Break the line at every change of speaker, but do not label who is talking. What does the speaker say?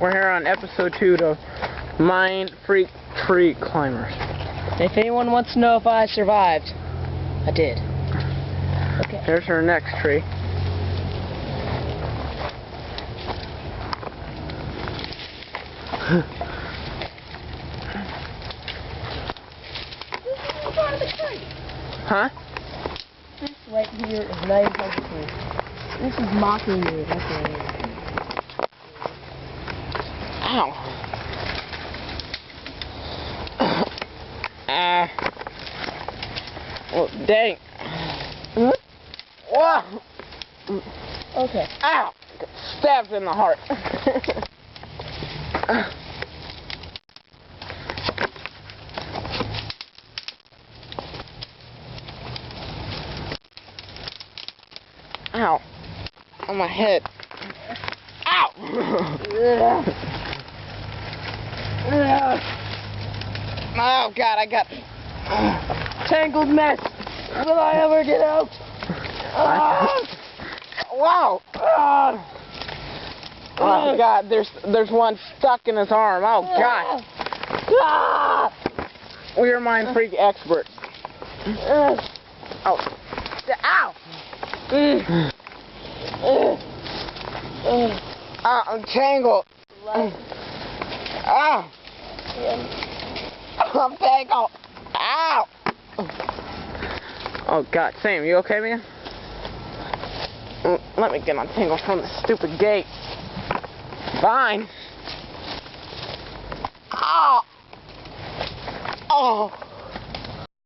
We're here on episode 2 to Mind Freak Tree Climbers.
If anyone wants to know if I survived, I did. Okay.
Here's our next tree. Huh?
This right here is not even part of the tree. This is mocking you. That's what it is.
Ow. Well, dang. Whoa.
Okay.
Ow. Stabbed in the heart. Ow. On my head. Ow! Oh God, I got
Tangled mess. Will I ever get out?
Wow! Oh God, there's one stuck in his arm. Oh God! We are Mind Freak experts. Oh! Ow! I'm tangled. Ow! I'm tangled. Ow! Oh God, Sam, you okay, man? Let me get untangled from this stupid gate. Fine. Ow! Oh!